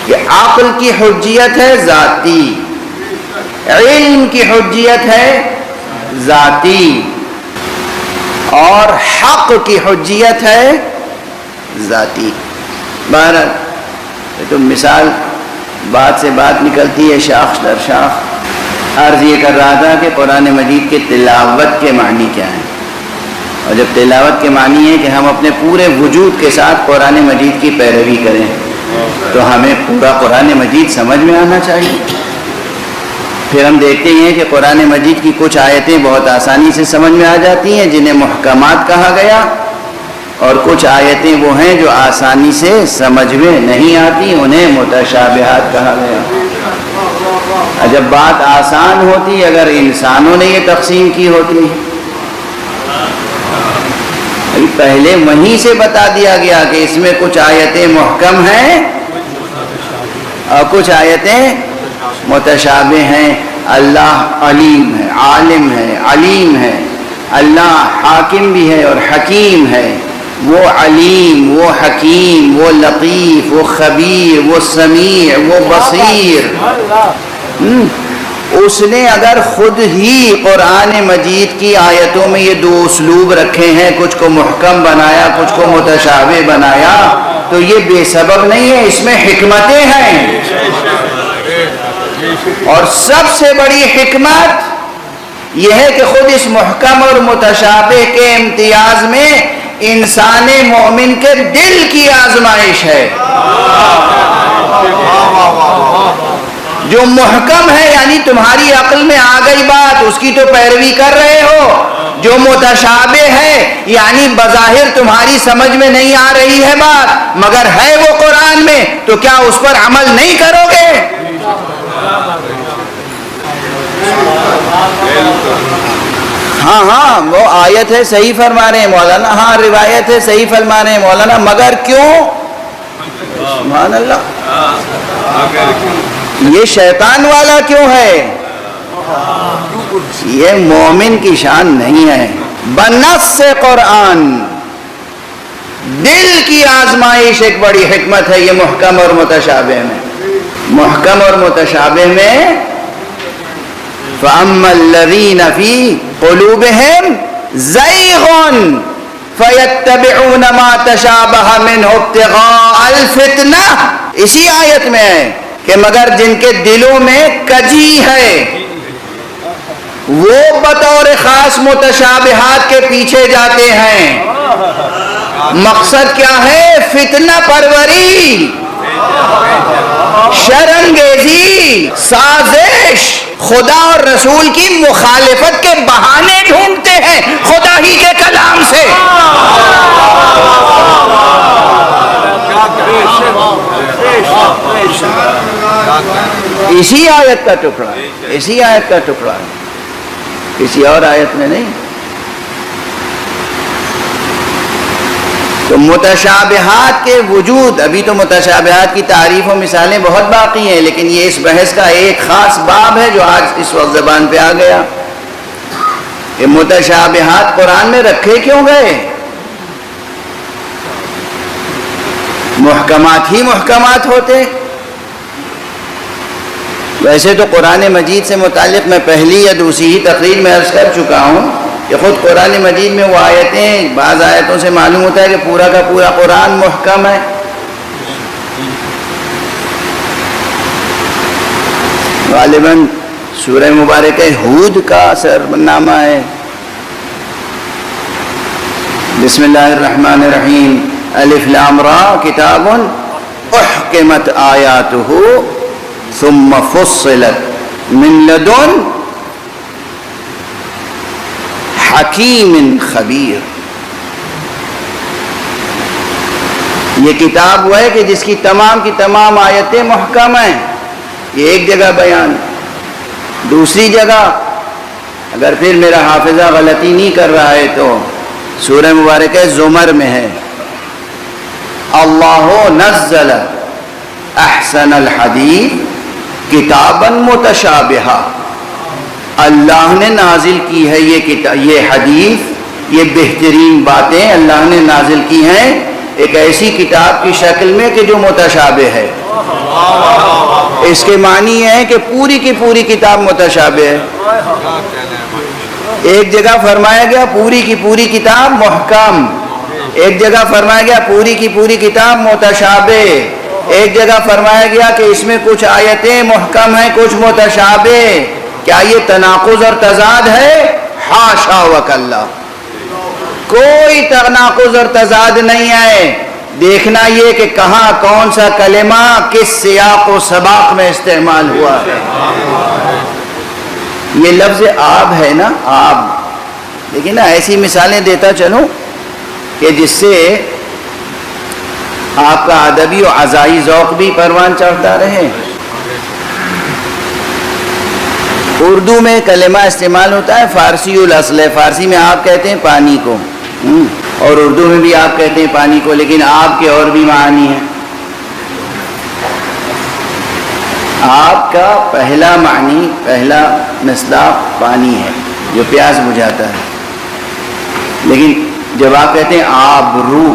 کہ عقل کی حجیت ہے ذاتی، علم کی حجیت ہے ذاتی، اور حق کی حجیت ہے ذاتی۔ بہرحال تو مثال بات سے بات نکلتی ہے، شاخ در شاخ۔ عرض یہ کر رہا تھا کہ قرآن مجید کے تلاوت کے معنی کیا ہیں، اور جب تلاوت کے معنی ہے کہ ہم اپنے پورے وجود کے ساتھ قرآن مجید کی پیروی کریں، تو ہمیں پورا قرآن مجید سمجھ میں آنا چاہیے۔ پھر ہم دیکھتے ہیں کہ قرآن مجید کی کچھ آیتیں بہت آسانی سے سمجھ میں آ جاتی ہیں جنہیں محکمات کہا گیا، اور کچھ آیتیں وہ ہیں جو آسانی سے سمجھ میں نہیں آتی، انہیں متشابہات کہا گیا۔ جب بات آسان ہوتی اگر انسانوں نے یہ تقسیم کی ہوتی، پہلے وہیں سے بتا دیا گیا کہ اس میں کچھ آیتیں محکم ہیں اور کچھ آیتیں متشابہ ہیں۔ اللہ علیم ہے، عالم ہے، علیم ہے، اللہ حاکم بھی ہے اور حکیم ہے۔ وہ علیم، وہ حکیم، وہ لطیف، وہ خبیر، وہ سمیع، وہ بصیر۔ اس نے اگر خود ہی قرآن مجید کی آیتوں میں یہ دو اسلوب رکھے ہیں، کچھ کو محکم بنایا، کچھ کو متشابہ بنایا، تو یہ بے سبب نہیں ہے، اس میں حکمتیں ہیں۔ اور سب سے بڑی حکمت یہ ہے کہ خود اس محکم اور متشابہ کے امتیاز میں انسان مومن کے دل کی آزمائش ہے۔ جو محکم ہے یعنی تمہاری عقل میں آ گئی بات، اس کی تو پیروی کر رہے ہو۔ جو متشابہ ہے یعنی بظاہر تمہاری سمجھ میں نہیں آ رہی ہے بات، مگر ہے وہ قرآن میں، تو کیا اس پر عمل نہیں کرو گے؟ ہاں وہ آیت ہے، صحیح فرما رہے ہیں مولانا، ہاں روایت ہے، صحیح فرما رہے ہیں مولانا، مگر کیوں؟ سبحان اللہ، یہ شیطان والا کیوں ہے؟ یہ مومن کی شان نہیں ہے۔ بنص قرآن دل کی آزمائش ایک بڑی حکمت ہے، یہ محکم اور متشابہ میں۔ محکم اور متشابہ میں فَأَمَّا الَّذِينَ فِي قُلُوبِهِمْ زَيْغٌ فَيَتَّبِعُونَ مَا تَشَابَهَ مِنْهُ ابْتِغَاءَ الْفِتْنَةِ، اسی آیت میں ہے کہ مگر جن کے دلوں میں کجی ہے وہ بطور خاص متشابہات کے پیچھے جاتے ہیں۔ مقصد کیا ہے؟ فتنہ پروری، شرانگیزی، سازش، خدا اور رسول کی مخالفت کے بہانے ڈھونڈتے ہیں خدا ہی کے کلام سے۔ اسی آیت کا ٹکڑا، اسی آیت کا ٹکڑا، کسی اور آیت میں نہیں۔ تو متشابہات کے وجود، ابھی تو متشابہات کی تعریف و مثالیں بہت باقی ہیں، لیکن یہ اس بحث کا ایک خاص باب ہے جو آج اس وقت زبان پہ آ گیا کہ متشابہات قرآن میں رکھے کیوں گئے؟ محکمات ہی محکمات ہوتے۔ ویسے تو قرآن مجید سے متعلق میں پہلی یا دوسری ہی تقریر میں عرض کر چکا ہوں کہ خود قرآن مجید میں وہ آیتیں، بعض آیتوں سے معلوم ہوتا ہے کہ پورا کا پورا قرآن محکم ہے۔ غالباً سورہ مبارکہ ہود کا سرنامہ ہے۔ بسم اللہ الرحمن الرحیم، الف لام را، کتاب احکمت آیاتہ ثم فصلت من لدن حکیم خبیر۔ یہ کتاب وہ ہے کہ جس کی تمام آیتیں محکم ہیں، یہ ایک جگہ بیان۔ دوسری جگہ اگر پھر میرا حافظہ غلطی نہیں کر رہا ہے تو سورہ مبارکہ زمر میں ہے، اللہ نزل احسن الحدیث کتابا متشابہا، اللہ نے نازل کی ہے یہ حدیث، یہ بہترین باتیں اللہ نے نازل کی ہیں ایک ایسی کتاب کی شکل میں کہ جو متشابہ ہے۔ اس کے معنی یہ ہے کہ پوری کی پوری کتاب متشابہ ہے. ایک جگہ فرمایا گیا پوری کی پوری کتاب محکم، ایک جگہ فرمایا گیا پوری کی پوری کتاب متشابہ، ایک جگہ فرمایا گیا کہ اس میں کچھ آیتیں محکم ہیں کچھ متشابہ. کیا یہ تناقض اور تضاد ہے؟ حاشا وکلا، کوئی تناقض اور تضاد نہیں ہے. دیکھنا یہ کہ کہاں کون سا کلمہ کس سیاق و سباق میں استعمال ہوا ہے. یہ لفظ آب ہے نا، آب، لیکن نا ایسی مثالیں دیتا چلوں کہ جس سے آپ کا ادبی و عزائی ذوق بھی پروان چڑھتا رہے. اردو میں کلمہ استعمال ہوتا ہے فارسی الاصل ہے، فارسی میں آپ کہتے ہیں پانی کو، اور اردو میں بھی آپ کہتے ہیں پانی کو، لیکن آپ کے اور بھی معنی ہیں. آپ کا پہلا معنی، پہلا مصداق پانی ہے جو پیاس بجھاتا ہے، لیکن جب آپ کہتے ہیں آب رو،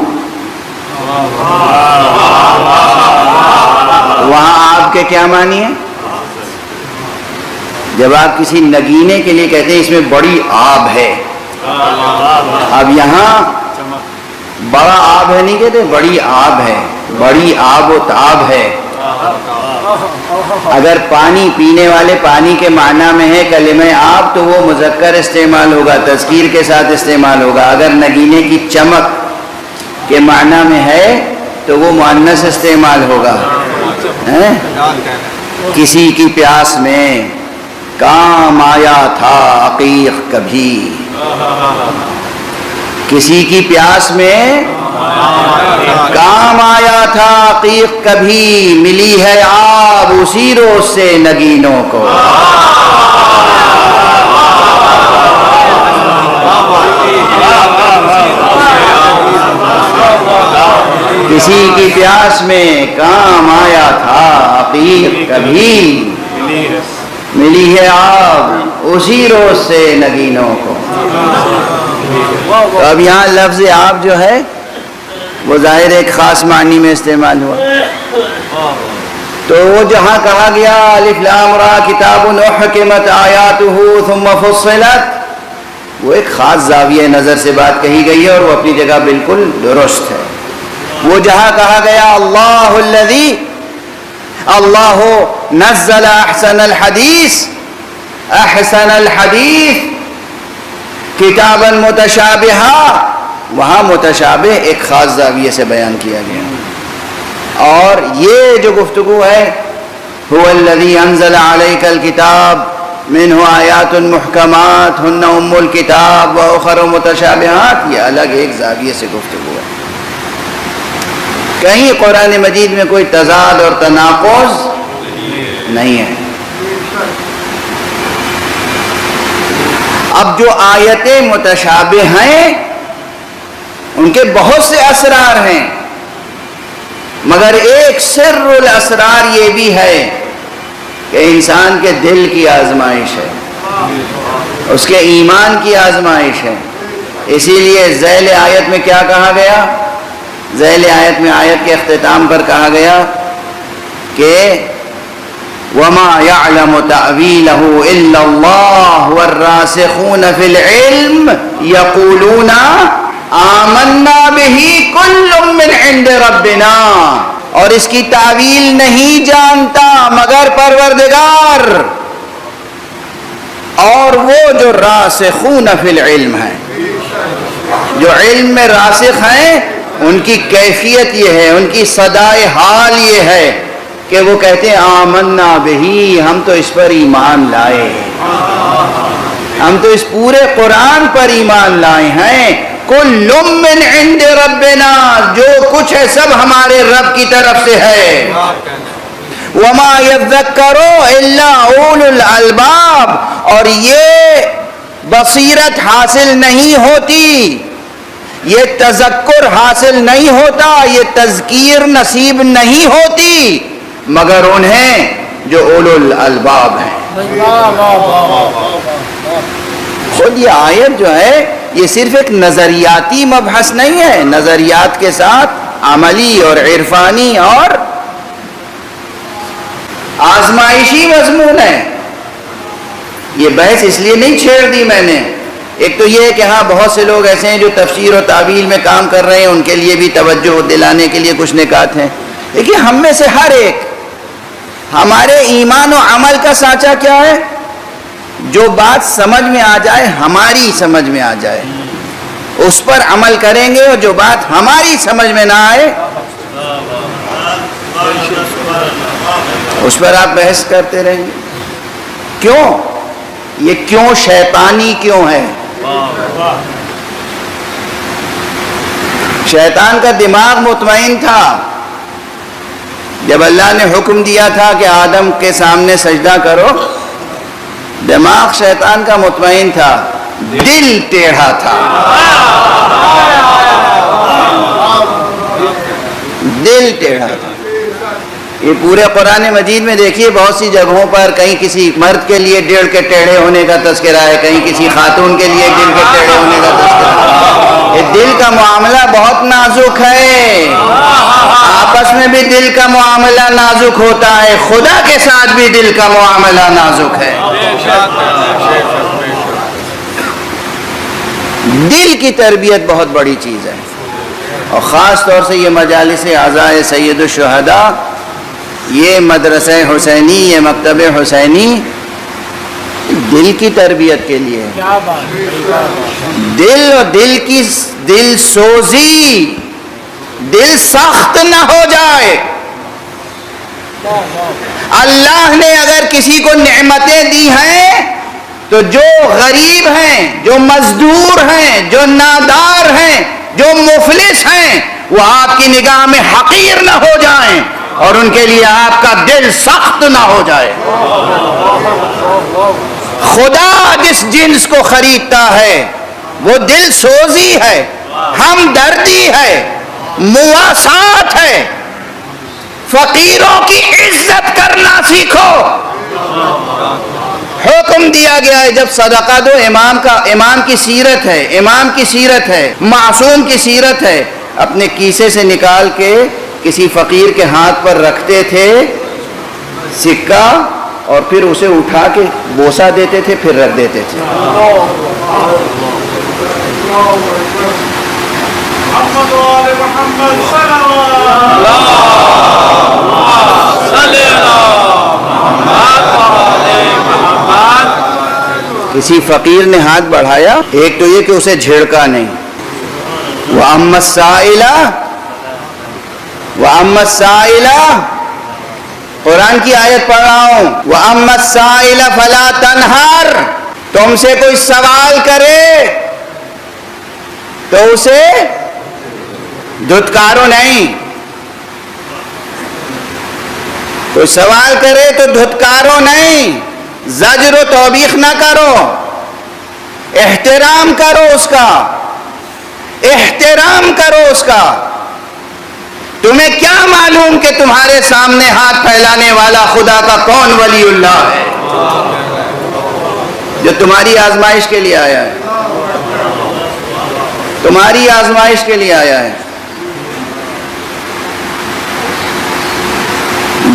وہاں آپ کے کیا معنی ہے؟ جب آپ کسی نگینے کے لیے کہتے ہیں اس میں بڑی آب ہے، اب یہاں بڑا آب ہے نہیں کہتے، بڑی آب ہے، بڑی آب و تاب ہے. اگر پانی پینے والے پانی کے معنی میں ہے کلمہ آب تو وہ مذکر استعمال ہوگا، تذکیر کے ساتھ استعمال ہوگا. اگر نگینے کی چمک کے معنی میں ہے تو وہ مؤنث استعمال ہوگا. کسی کی پیاس میں کام آیا تھا عقیق کبھی، کسی کی پیاس میں کام آیا تھا عقیق کبھی، ملی ہے آب اسی روز سے نگینوں کو. کسی کی پیاس میں کام آیا تھا عقیق کبھی، ملی ہے آب اسی روز سے نگینوں کو. تو اب یہاں لفظ آب جو ہے وہ ظاہر ایک خاص معنی میں استعمال ہوا. تو وہ جہاں کہا گیا الف لام را کتاب احکمت آیاتہ ثم فصلت، وہ ایک خاص زاویہ نظر سے بات کہی گئی ہے اور وہ اپنی جگہ بالکل درست ہے. وہ جہاں کہا گیا اللہ الذی، اللہ نزل احسن الحدیث، احسن الحدیث کتابا متشابہا، وہاں متشابہ ایک خاص زاویے سے بیان کیا گیا. اور یہ جو گفتگو ہے هو الذی انزل علیک الکتاب منہ آیات محکمات ہن ام الکتاب واخر متشابہات، یہ الگ ایک زاویے سے گفتگو ہے. کہیں قرآن مجید میں کوئی تضاد اور تناقض نہیں ہے. اب جو آیتیں متشابہ ہیں ان کے بہت سے اسرار ہیں، مگر ایک سر الاسرار یہ بھی ہے کہ انسان کے دل کی آزمائش ہے، اس کے ایمان کی آزمائش ہے. اسی لیے ذیل آیت میں کیا کہا گیا؟ ذیل آیت میں آیت کے اختتام پر کہا گیا کہ وَمَا يَعْلَمُ تَأْوِيلَهُ إِلَّا اللَّهُ وَالرَّاسِخُونَ فِي الْعِلْمِ يَقُولُونَ آمَنَّا بِهِ كُلٌّ مِّنْ عِنْدِ رَبِّنَا، اور اس کی تعویل نہیں جانتا مگر پروردگار اور وہ جو راسخون فی العلم ہیں، جو علم میں راسخ ہیں، ان کی کیفیت یہ ہے، ان کی صدائے حال یہ ہے کہ وہ کہتے ہیں آمنا بہی، ہم تو اس پر ایمان لائے، ہم تو اس پورے قرآن پر ایمان لائے ہیں. کل من عند ربنا، جو کچھ ہے سب ہمارے رب کی طرف سے ہے. وما یذکر الا اولو الالباب، اور یہ بصیرت حاصل نہیں ہوتی، یہ تذکر حاصل نہیں ہوتا، یہ تذکیر نصیب نہیں ہوتی مگر انہیں جو اولو الالباب ہیں. خود یہ آیت جو ہے یہ صرف ایک نظریاتی مبحث نہیں ہے، نظریات کے ساتھ عملی اور عرفانی اور آزمائشی مضمون ہے. یہ بحث اس لیے نہیں چھیڑ دی میں نے. ایک تو یہ ہے کہ ہاں بہت سے لوگ ایسے ہیں جو تفسیر و تعویل میں کام کر رہے ہیں, ان کے لیے بھی توجہ دلانے کے لیے کچھ نکات ہیں. دیکھیے ہم میں سے ہر ایک, ہمارے ایمان و عمل کا سانچہ کیا ہے؟ جو بات سمجھ میں آ جائے, ہماری سمجھ میں آ جائے, اس پر عمل کریں گے, اور جو بات ہماری سمجھ میں نہ آئے اس پر آپ بحث کرتے رہیں گے. کیوں؟ یہ کیوں شیطانی کیوں ہے؟ شیطان کا دماغ مطمئن تھا. جب اللہ نے حکم دیا تھا کہ آدم کے سامنے سجدہ کرو, دماغ شیطان کا مطمئن تھا, دل ٹیڑھا تھا. دل ٹیڑھا تھا. یہ پورے قرآن مجید میں دیکھیے بہت سی جگہوں پر کہیں کسی مرد کے لیے دل کے ٹیڑھے ہونے کا تذکرہ ہے, کہیں کسی خاتون کے لیے دل کے ٹیڑھے ہونے کا تذکرہ ہے. یہ دل کا معاملہ بہت نازک ہے. آپس میں بھی دل کا معاملہ نازک ہوتا ہے, خدا کے ساتھ بھی دل کا معاملہ نازک ہے. دل کی تربیت بہت بڑی چیز ہے, اور خاص طور سے یہ مجالس اعزائے سید الشہداء, یہ مدرسہ حسینی, یہ مکتب حسینی دل کی تربیت کے لیے. دل اور دل کی دل سوزی, دل سخت نہ ہو جائے. اللہ نے اگر کسی کو نعمتیں دی ہیں تو جو غریب ہیں, جو مزدور ہیں, جو نادار ہیں, جو مفلس ہیں, وہ آپ کی نگاہ میں حقیر نہ ہو جائیں, اور ان کے لیے آپ کا دل سخت نہ ہو جائے. خدا جس جنس کو خریدتا ہے وہ دل سوزی ہے, ہمدردی ہے, مواسات ہے. فقیروں کی عزت کرنا سیکھو. حکم دیا گیا ہے جب صدقہ دو, امام کی سیرت ہے, امام کی سیرت ہے, معصوم کی سیرت ہے. اپنے کیسے سے نکال کے کسی فقیر کے ہاتھ پر رکھتے تھے سکہ, اور پھر اسے اٹھا کے بوسہ دیتے تھے, پھر رکھ دیتے تھے. کسی فقیر نے ہاتھ بڑھایا, ایک تو یہ کہ اسے جھڑکا نہیں. وَأَمَّا السَّائِلَ, قرآن کی آیت پڑھ رہا ہوں, وَأَمَّا السَّائِلَ فَلَا تَنْهَرْ, تم سے کوئی سوال کرے تو اسے دھتکارو نہیں. کوئی سوال کرے تو دھتکارو نہیں, زجر و توبیخ نہ کرو, احترام کرو اس کا, احترام کرو اس کا. تمہیں کیا معلوم کہ تمہارے سامنے ہاتھ پھیلانے والا خدا کا کون ولی اللہ ہے جو تمہاری آزمائش کے لیے آیا ہے, تمہاری آزمائش کے لیے آیا ہے.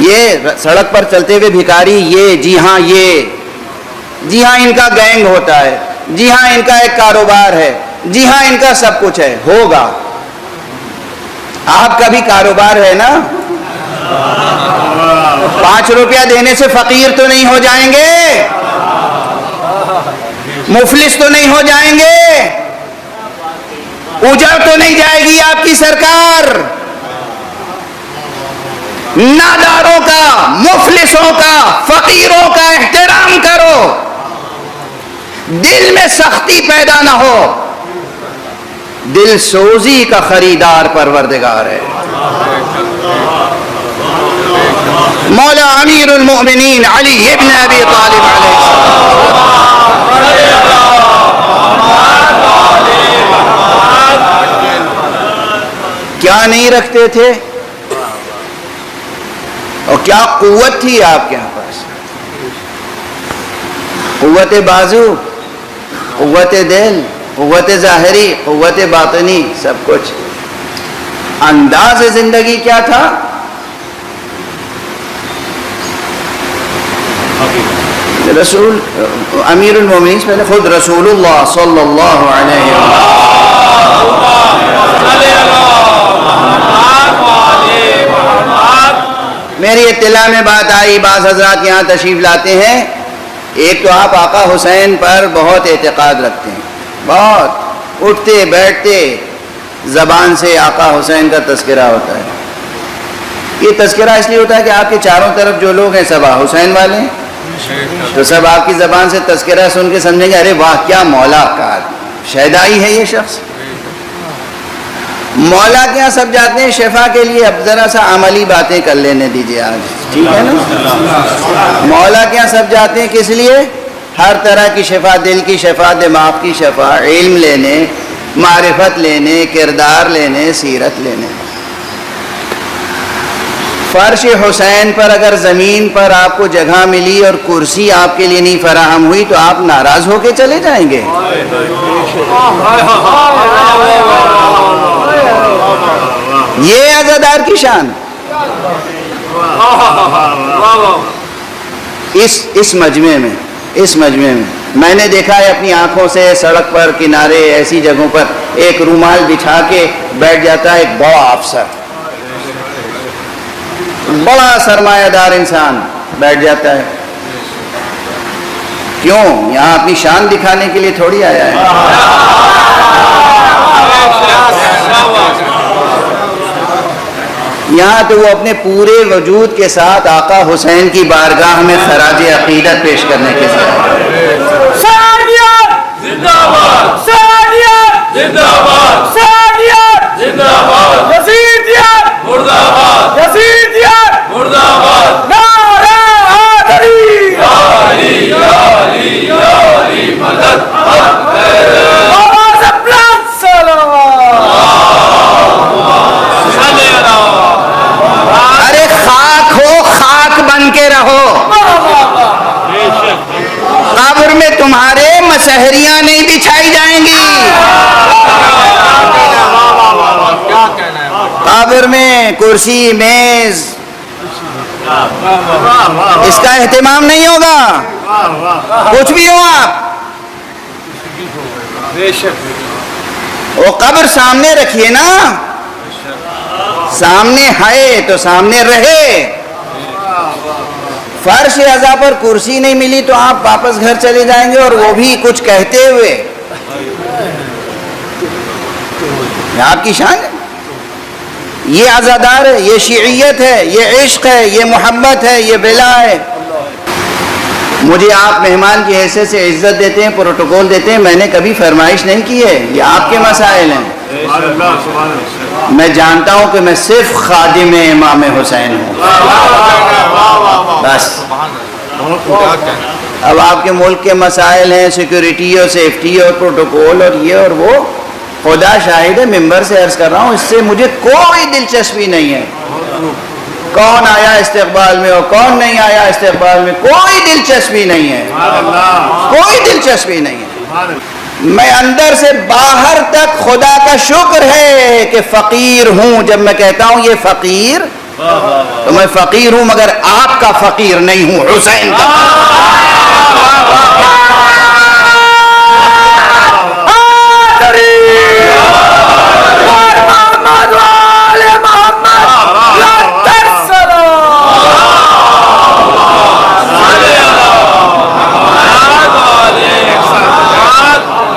یہ سڑک پر چلتے ہوئے بھکاری, یہ جی ہاں, یہ جی ہاں ان کا گینگ ہوتا ہے, جی ہاں ان کا ایک کاروبار ہے, جی ہاں ان کا سب کچھ ہے. ہوگا, آپ کا بھی کاروبار ہے نا. 5 روپیہ دینے سے فقیر تو نہیں ہو جائیں گے, مفلس تو نہیں ہو جائیں گے, اجڑ تو نہیں جائے گی آپ کی سرکار. ناداروں کا, مفلسوں کا, فقیروں کا احترام کرو, دل میں سختی پیدا نہ ہو. دل سوزی کا خریدار پروردگار ہے. مولا امیر المؤمنین علی ابن ابی طالب علیہ کیا نہیں رکھتے تھے, اور کیا قوت تھی آپ کے یہاں پاس. قوت بازو, قوت دل, قوت ظاہری, قوت باطنی, سب کچھ. انداز زندگی کیا تھا؟ رسول امیر المومنین سے پہلے خود رسول اللہ صلی اللہ علیہ وسلم، میری اطلاع میں بات آئی، بعض حضرات یہاں تشریف لاتے ہیں، ایک تو آپ آقا حسین پر بہت اعتقاد رکھتے ہیں، بہت اٹھتے بیٹھتے زبان سے آقا حسین کا تذکرہ ہوتا ہے۔ یہ تذکرہ اس لیے ہوتا ہے کہ آپ کے چاروں طرف جو لوگ ہیں سب حسین والے ہیں، تو سب آپ کی زبان سے تذکرہ سن کے سمجھیں گے ارے واہ کیا مولا کا شہدائی ہے یہ شخص۔ مولا کے یہاں سب جاتے ہیں شفا کے لیے، اب ذرا سا عملی باتیں کر لینے دیجیے آج، ٹھیک ہے نا؟ مولا کے یہاں سب جاتے ہیں کس لیے؟ ہر طرح کی شفا، دل کی شفا، دماغ کی شفا، علم لینے، معرفت لینے، کردار لینے، سیرت لینے۔ فرش حسین پر اگر زمین پر آپ کو جگہ ملی اور کرسی آپ کے لیے نہیں فراہم ہوئی تو آپ ناراض ہو کے چلے جائیں گے؟ یہ عزادار کی شان۔ اس مجمع میں میں نے دیکھا ہے اپنی آنکھوں سے، سڑک پر کنارے ایسی جگہوں پر ایک رومال بچھا کے بیٹھ جاتا ہے ایک بڑا افسر، بڑا سرمایہ دار انسان بیٹھ جاتا ہے۔ کیوں؟ یہاں اپنی شان دکھانے کے لیے تھوڑی آیا ہے۔ یہاں تو وہ اپنے پورے وجود کے ساتھ آقا حسین کی بارگاہ میں خراج عقیدت پیش کرنے کے لیے۔ سعدیت زندہ باد، سعدیت زندہ باد، سعدیت زندہ باد، یزیدیت مرد آباد، یزیدیت مرد آباد، نعرہ حیدری، یا علی یا علی یا علی مدد، آواز بلند صلوات۔ ارے خاک ہو، خاک بن کے رہو، قبر میں تمہارے مسحریاں نہیں بچھائی جائیں گی، قبر میں کرسی میز اس کا اہتمام نہیں ہوگا، کچھ بھی ہو آپ، وہ قبر سامنے رکھیے نا، سامنے ہے تو سامنے رہے۔ فرش عزا پر کرسی نہیں ملی تو آپ واپس گھر چلے جائیں گے، اور وہ بھی کچھ کہتے ہوئے۔ یہ آپ کی شان ہے، یہ عزادار ہے، یہ شیعیت ہے، یہ عشق ہے، یہ محبت ہے، یہ ولا ہے۔ مجھے آپ مہمان کی حیثیت سے عزت دیتے ہیں، پروٹوکول دیتے ہیں، میں نے کبھی فرمائش نہیں کی ہے، یہ آپ کے مسائل ہیں۔ میں جانتا ہوں کہ میں صرف خادم امام حسین ہوں، بس۔ اب آپ کے ملک کے مسائل ہیں، سیکیورٹی اور سیفٹی اور پروٹوکول اور یہ اور وہ، خدا شاہد ہے، ممبر سے عرض کر رہا ہوں، اس سے مجھے کوئی دلچسپی نہیں ہے۔ کون آیا استقبال میں اور کون نہیں آیا استقبال میں، کوئی دلچسپی نہیں ہے، کوئی دلچسپی نہیں ہے۔ میں اندر سے باہر تک خدا کا شکر ہے کہ فقیر ہوں۔ جب میں کہتا ہوں یہ فقیر تو میں فقیر ہوں، مگر آپ کا فقیر نہیں ہوں، حسین کا۔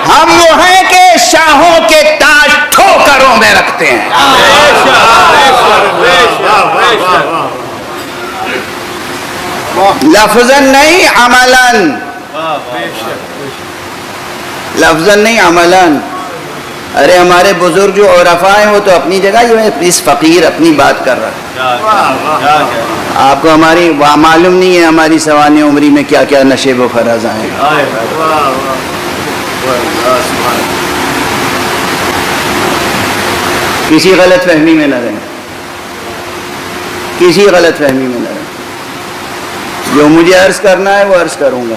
ہم وہ ہیں کہ شاہوں کے تاج ٹھوکروں میں رکھتے ہیں۔ لفظاً نہیں عملاً، لفظاً نہیں عملاً۔ ارے ہمارے بزرگ جو عرفاء ہیں وہ تو اپنی جگہ، یہ اس فقیر اپنی بات کر رہا ہے۔ آپ کو ہماری معلوم نہیں ہے ہماری سوانح عمری میں کیا کیا نشیب و فراز آئے۔ کسی غلط فہمی میں نہ رہیں، کسی غلط فہمی میں نہ رہیں۔ جو مجھے عرض کرنا ہے وہ عرض کروں گا۔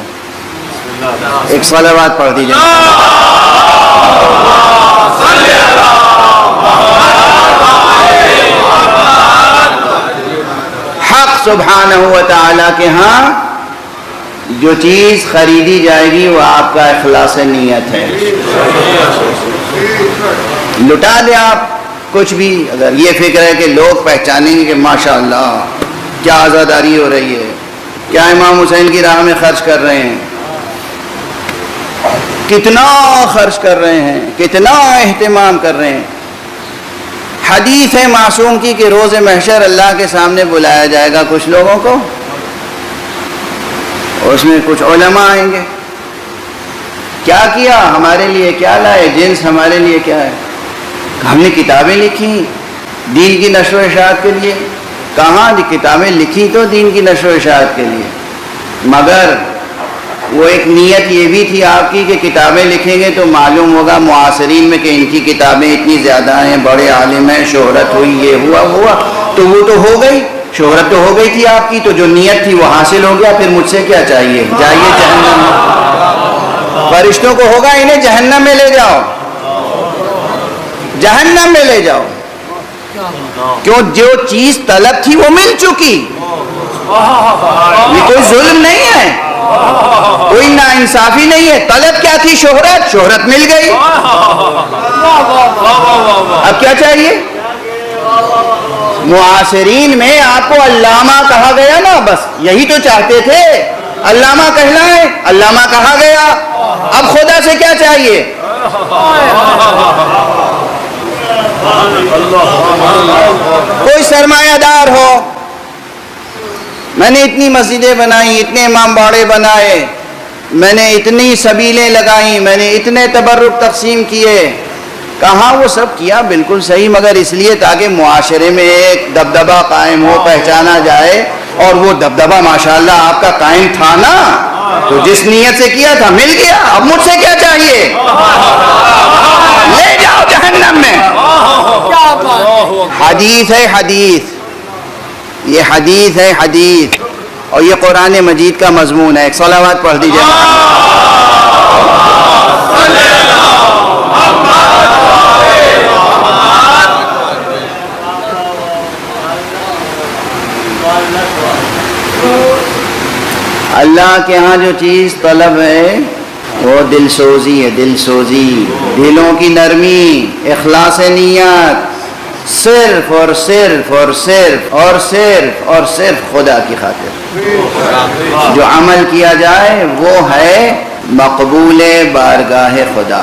ایک صلوات پڑھ دیجیے۔ حق سبحانہ و تعالیٰ کے ہاں جو چیز خریدی جائے گی وہ آپ کا اخلاص نیت ہے. لٹا دیں آپ کچھ بھی، اگر یہ فکر ہے کہ لوگ پہچانیں گے کہ ماشاءاللہ کیا عزاداری ہو رہی ہے، کیا امام حسین کی راہ میں خرچ کر رہے ہیں، کتنا خرچ کر رہے ہیں، کتنا اہتمام کر رہے ہیں. حدیث ہے معصوم کی کہ روز محشر اللہ کے سامنے بلایا جائے گا کچھ لوگوں کو، اس میں کچھ علماء آئیں گے. کیا کیا ہمارے لیے، کیا لائے، جنس ہمارے لیے کیا ہے. ہم نے کتابیں لکھی دین کی نشر و اشاعت کے لیے. کہاں کتابیں لکھی تو دین کی نشر و اشاعت کے لیے، مگر وہ ایک نیت یہ بھی تھی آپ کی کہ کتابیں لکھیں گے تو معلوم ہوگا معاصرین میں کہ ان کی کتابیں اتنی زیادہ ہیں، بڑے عالم ہیں، شہرت ہوئی، یہ ہوا تو وہ تو ہو گئی، شہرت تو ہو گئی تھی آپ کی، تو جو نیت تھی وہ حاصل ہو گیا. پھر مجھ سے کیا چاہیے؟ جائیے جہنم میں. فرشتوں کو ہوگا انہیں جہنم میں لے جاؤ، جہنم میں لے جاؤ. کیوں؟ جو چیز طلب تھی وہ مل چکی. یہ کوئی ظلم نہیں ہے، کوئی ناانصافی نہیں ہے. طلب کیا تھی؟ شہرت، شہرت مل گئی. اب کیا چاہیے؟ معاصرین میں آپ کو علامہ کہا گیا نا، بس یہی تو چاہتے تھے، علامہ کہلائے، علامہ کہا گیا. اب خدا سے کیا چاہیے؟ کوئی سرمایہ دار ہو، میں نے اتنی مسجدیں بنائی، اتنے امام باڑے بنائے، میں نے اتنی سبیلیں لگائیں، میں نے اتنے تبرک تقسیم کیے. کہاں وہ سب کیا بالکل صحیح، مگر اس لیے تاکہ معاشرے میں ایک دبدبہ قائم ہو، پہچانا جائے. اور وہ دبدبہ ماشاءاللہ آپ کا قائم تھا نا، تو جس نیت سے کیا تھا مل گیا. اب مجھ سے کیا چاہیے؟ لے جاؤ جہنم میں. حدیث ہے حدیث، یہ حدیث ہے حدیث، اور یہ قرآن مجید کا مضمون ہے. ایک صلوات پڑھ دیجیے. اللہ کے ہاں جو چیز طلب ہے وہ دل سوزی ہے، دل سوزی، دلوں کی نرمی، اخلاص نیت، صرف اور صرف اور صرف اور صرف اور صرف خدا کی خاطر. جو عمل کیا جائے وہ ہے مقبول بارگاہ خدا.